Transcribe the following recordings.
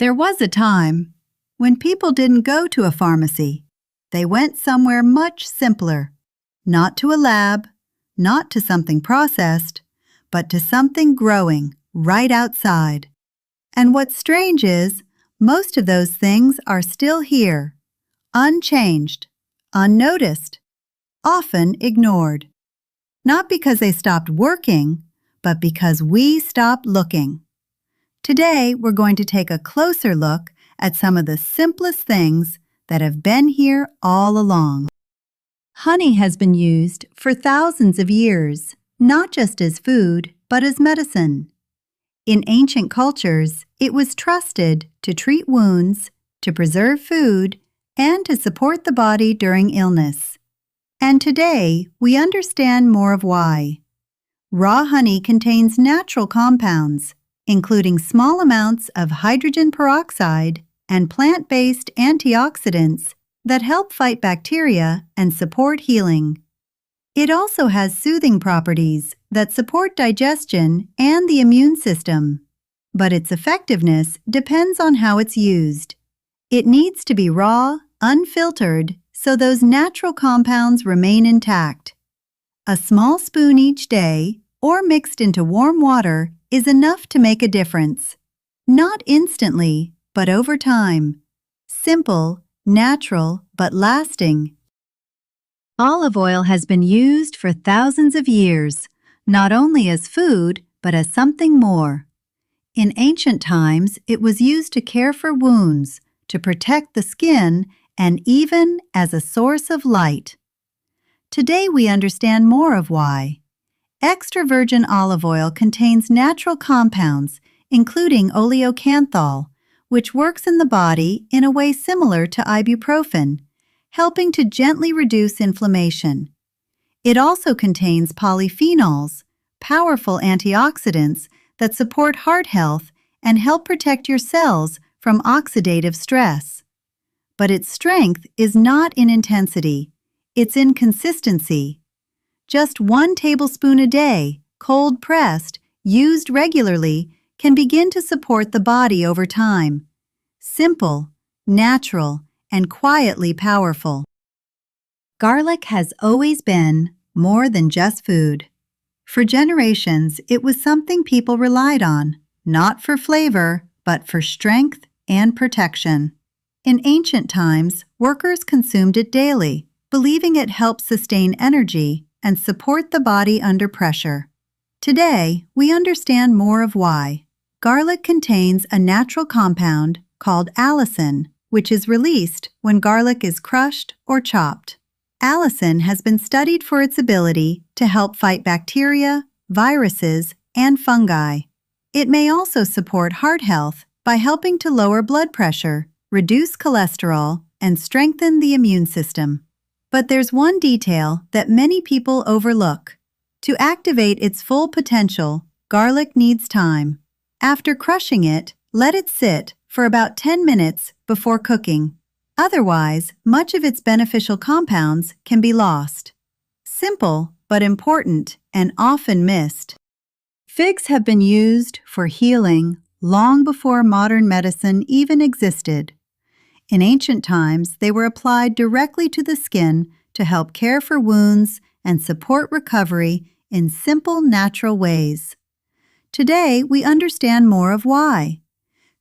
There was a time when people didn't go to a pharmacy. They went somewhere much simpler, not to a lab, not to something processed, but to something growing right outside. And what's strange is, most of those things are still here, unchanged, unnoticed, often ignored. Not because they stopped working, but because we stopped looking. Today, we're going to take a closer look at some of the simplest things that have been here all along. Honey has been used for thousands of years, not just as food, but as medicine. In ancient cultures, it was trusted to treat wounds, to preserve food, and to support the body during illness. And today, we understand more of why. Raw honey contains natural compounds, including small amounts of hydrogen peroxide and plant-based antioxidants that help fight bacteria and support healing. It also has soothing properties that support digestion and the immune system. But its effectiveness depends on how it's used. It needs to be raw, unfiltered, so those natural compounds remain intact. A small spoon each day, or mixed into warm water, is enough to make a difference. Not instantly, but over time. Simple, natural, but lasting. Olive oil has been used for thousands of years, not only as food, but as something more. In ancient times, it was used to care for wounds, to protect the skin, and even as a source of light. Today we understand more of why. Extra virgin olive oil contains natural compounds, including oleocanthal, which works in the body in a way similar to ibuprofen, helping to gently reduce inflammation. It also contains polyphenols, powerful antioxidants that support heart health and help protect your cells from oxidative stress. But its strength is not in intensity, it's in consistency. Just 1 tablespoon a day, cold-pressed, used regularly, can begin to support the body over time. Simple, natural, and quietly powerful. Garlic has always been more than just food. For generations, it was something people relied on, not for flavor, but for strength and protection. In ancient times, workers consumed it daily, believing it helped sustain energy and support the body under pressure. Today, we understand more of why. Garlic contains a natural compound called allicin, which is released when garlic is crushed or chopped. Allicin has been studied for its ability to help fight bacteria, viruses, and fungi. It may also support heart health by helping to lower blood pressure, reduce cholesterol, and strengthen the immune system. But there's one detail that many people overlook. To activate its full potential, garlic needs time. After crushing it, let it sit for about 10 minutes before cooking. Otherwise, much of its beneficial compounds can be lost. Simple, but important and often missed. Figs have been used for healing long before modern medicine even existed. In ancient times, they were applied directly to the skin to help care for wounds and support recovery in simple, natural ways. Today, we understand more of why.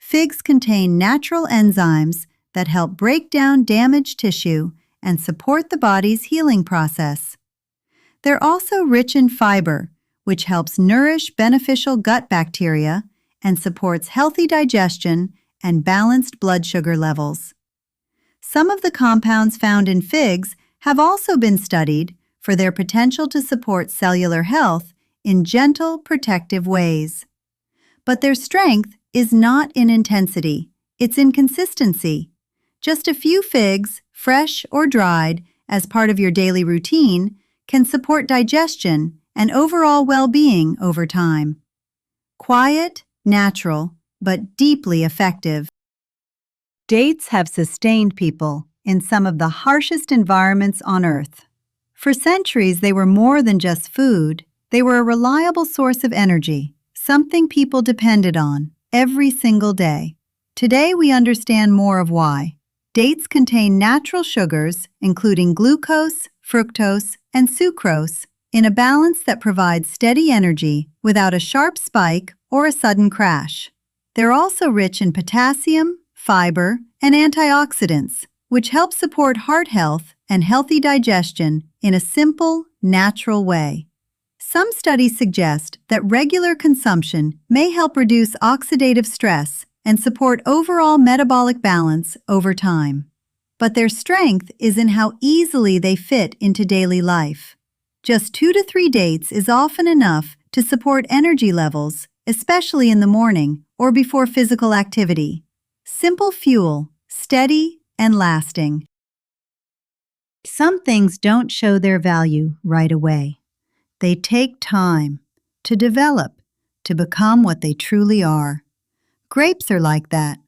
Figs contain natural enzymes that help break down damaged tissue and support the body's healing process. They're also rich in fiber, which helps nourish beneficial gut bacteria and supports healthy digestion and balanced blood sugar levels. Some of the compounds found in figs have also been studied for their potential to support cellular health in gentle, protective ways. But their strength is not in intensity, it's in consistency. Just a few figs, fresh or dried, as part of your daily routine, can support digestion and overall well-being over time. Quiet, natural, but deeply effective. Dates have sustained people in some of the harshest environments on Earth. For centuries, they were more than just food. They were a reliable source of energy, something people depended on every single day. Today we understand more of why. Dates contain natural sugars, including glucose, fructose, and sucrose, in a balance that provides steady energy without a sharp spike or a sudden crash. They're also rich in potassium, fiber, and antioxidants, which help support heart health and healthy digestion in a simple, natural way. Some studies suggest that regular consumption may help reduce oxidative stress and support overall metabolic balance over time. But their strength is in how easily they fit into daily life. Just 2 to 3 dates is often enough to support energy levels, especially in the morning or before physical activity. Simple fuel, steady and lasting. Some things don't show their value right away. They take time to develop, to become what they truly are. Grapes are like that.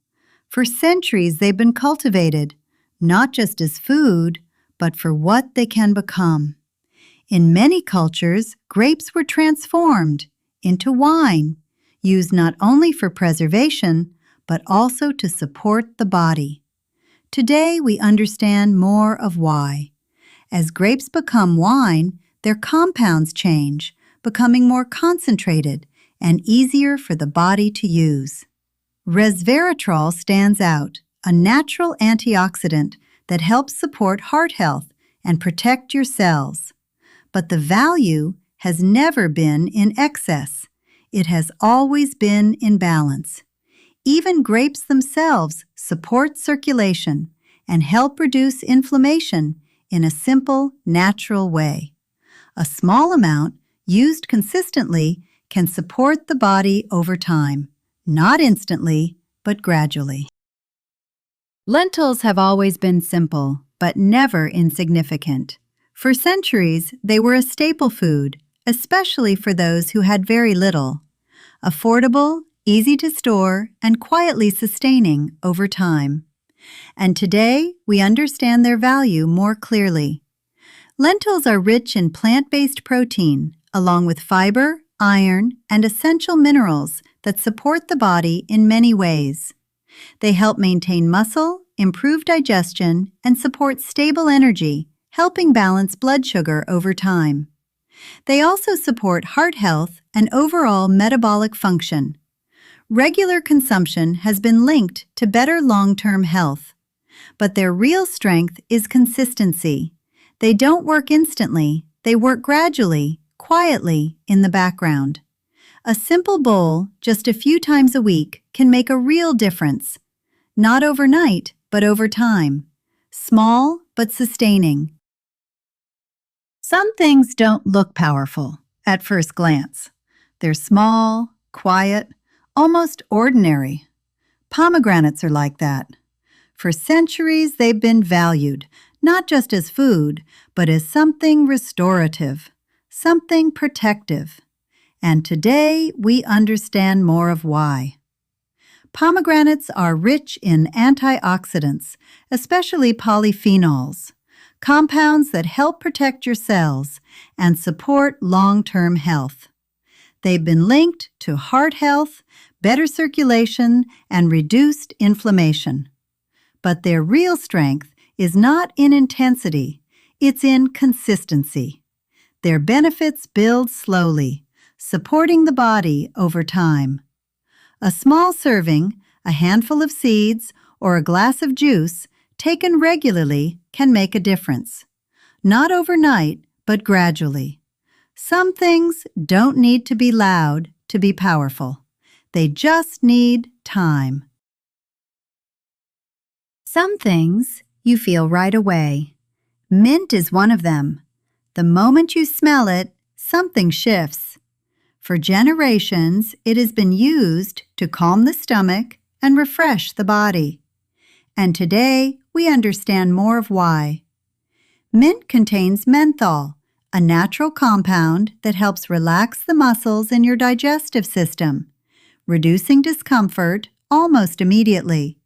For centuries they've been cultivated, not just as food, but for what they can become. In many cultures, grapes were transformed into wine, used not only for preservation, but also to support the body. Today we understand more of why. As grapes become wine, their compounds change, becoming more concentrated and easier for the body to use. Resveratrol stands out, a natural antioxidant that helps support heart health and protect your cells. But the value has never been in excess. It has always been in balance. Even grapes themselves support circulation and help reduce inflammation in a simple, natural way. A small amount, used consistently, can support the body over time, not instantly, but gradually. Lentils have always been simple, but never insignificant. For centuries, they were a staple food, especially for those who had very little. Affordable, easy to store, and quietly sustaining over time. And today, we understand their value more clearly. Lentils are rich in plant-based protein, along with fiber, iron, and essential minerals that support the body in many ways. They help maintain muscle, improve digestion, and support stable energy, helping balance blood sugar over time. They also support heart health and overall metabolic function. Regular consumption has been linked to better long-term health. But their real strength is consistency. They don't work instantly, they work gradually, quietly, in the background. A simple bowl, just a few times a week, can make a real difference. Not overnight, but over time. Small, but sustaining. Some things don't look powerful at first glance. They're small, quiet, almost ordinary. Pomegranates are like that. For centuries, they've been valued, not just as food, but as something restorative, something protective. And today, we understand more of why. Pomegranates are rich in antioxidants, especially polyphenols, compounds that help protect your cells and support long-term health. They've been linked to heart health, better circulation, and reduced inflammation. But their real strength is not in intensity, it's in consistency. Their benefits build slowly, supporting the body over time. A small serving, a handful of seeds, or a glass of juice, taken regularly, can make a difference. Not overnight, but gradually. Some things don't need to be loud to be powerful. They just need time. Some things you feel right away. Mint is one of them. The moment you smell it, something shifts. For generations, it has been used to calm the stomach and refresh the body. And today, we understand more of why. Mint contains menthol, a natural compound that helps relax the muscles in your digestive system, reducing discomfort almost immediately.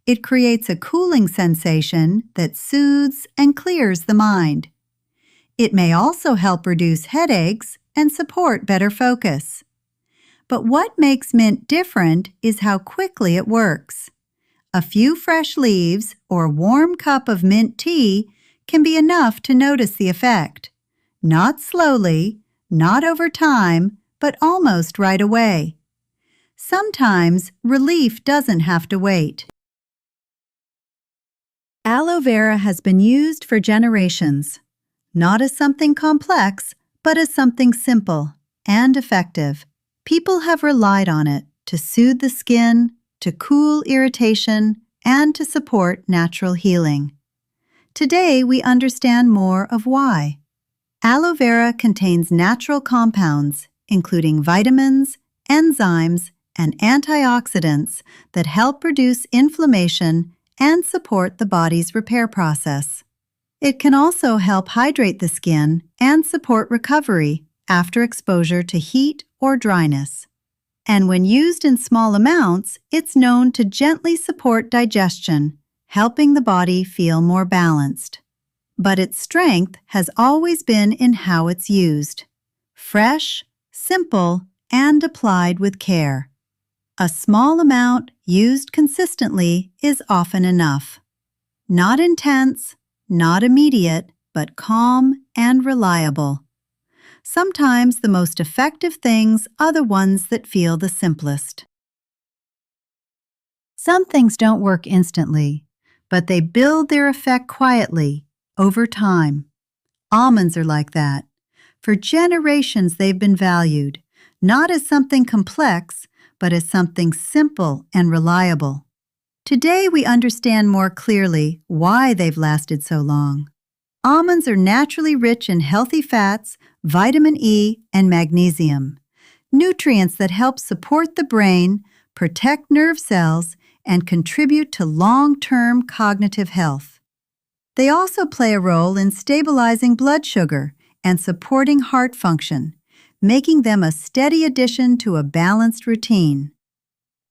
It creates a cooling sensation that soothes and clears the mind. It may also help reduce headaches and support better focus. But what makes mint different is how quickly it works. A few fresh leaves or a warm cup of mint tea can be enough to notice the effect. Not slowly, not over time, but almost right away. Sometimes relief doesn't have to wait. Aloe vera has been used for generations, not as something complex, but as something simple and effective. People have relied on it to soothe the skin, to cool irritation, and to support natural healing. Today, we understand more of why. Aloe vera contains natural compounds, including vitamins, enzymes, and antioxidants that help reduce inflammation and support the body's repair process. It can also help hydrate the skin and support recovery after exposure to heat or dryness. And when used in small amounts, it's known to gently support digestion, helping the body feel more balanced. But its strength has always been in how it's used. Fresh, simple, and applied with care. A small amount used consistently is often enough. Not intense, not immediate, but calm and reliable. Sometimes the most effective things are the ones that feel the simplest. Some things don't work instantly, but they build their effect quietly, over time. Almonds are like that. For generations they've been valued, not as something complex, but as something simple and reliable. Today we understand more clearly why they've lasted so long. Almonds are naturally rich in healthy fats, vitamin E, and magnesium, nutrients that help support the brain, protect nerve cells, and contribute to long-term cognitive health. They also play a role in stabilizing blood sugar and supporting heart function, making them a steady addition to a balanced routine.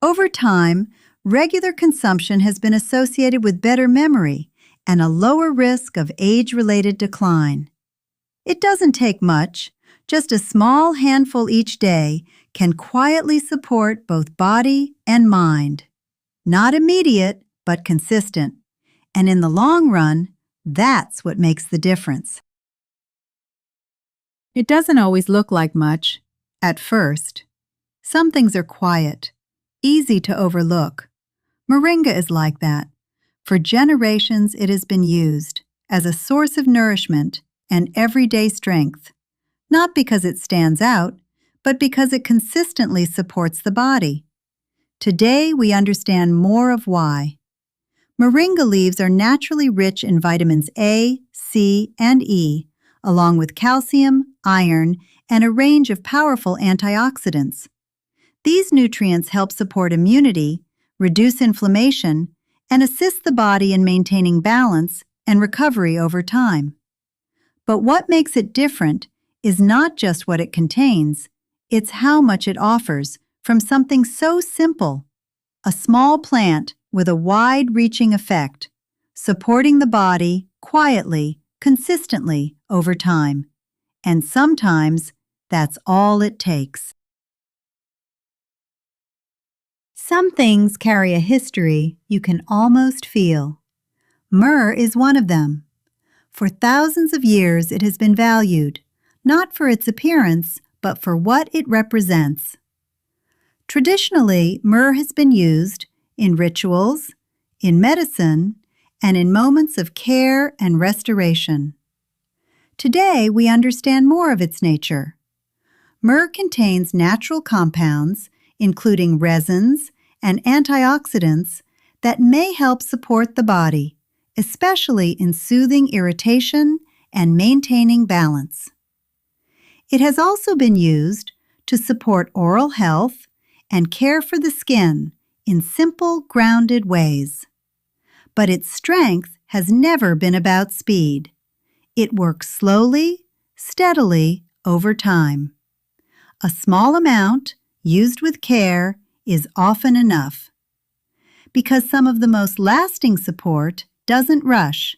Over time, regular consumption has been associated with better memory and a lower risk of age-related decline. It doesn't take much. Just a small handful each day can quietly support both body and mind. Not immediate, but consistent. And in the long run, that's what makes the difference. It doesn't always look like much at first. Some things are quiet, easy to overlook. Moringa is like that. For generations, it has been used as a source of nourishment and everyday strength, not because it stands out, but because it consistently supports the body. Today, we understand more of why. Moringa leaves are naturally rich in vitamins A, C, and E, along with calcium, iron, and a range of powerful antioxidants. These nutrients help support immunity, reduce inflammation, and assist the body in maintaining balance and recovery over time. But what makes it different is not just what it contains, it's how much it offers from something so simple, a small plant with a wide-reaching effect, supporting the body quietly, consistently over time. And sometimes that's all it takes. Some things carry a history you can almost feel. Myrrh is one of them. For thousands of years it has been valued, not for its appearance, but for what it represents. Traditionally, myrrh has been used in rituals, in medicine, and in moments of care and restoration. Today, we understand more of its nature. Myrrh contains natural compounds, including resins and antioxidants, that may help support the body, especially in soothing irritation and maintaining balance. It has also been used to support oral health and care for the skin in simple, grounded ways. But its strength has never been about speed. It works slowly, steadily, over time. A small amount, used with care, is often enough. Because some of the most lasting support doesn't rush.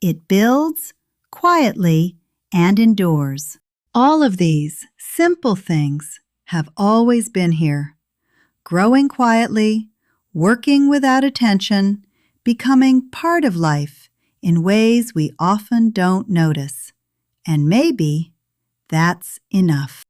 It builds, quietly, and endures. All of these simple things have always been here, growing quietly, working without attention, becoming part of life in ways we often don't notice. And maybe that's enough.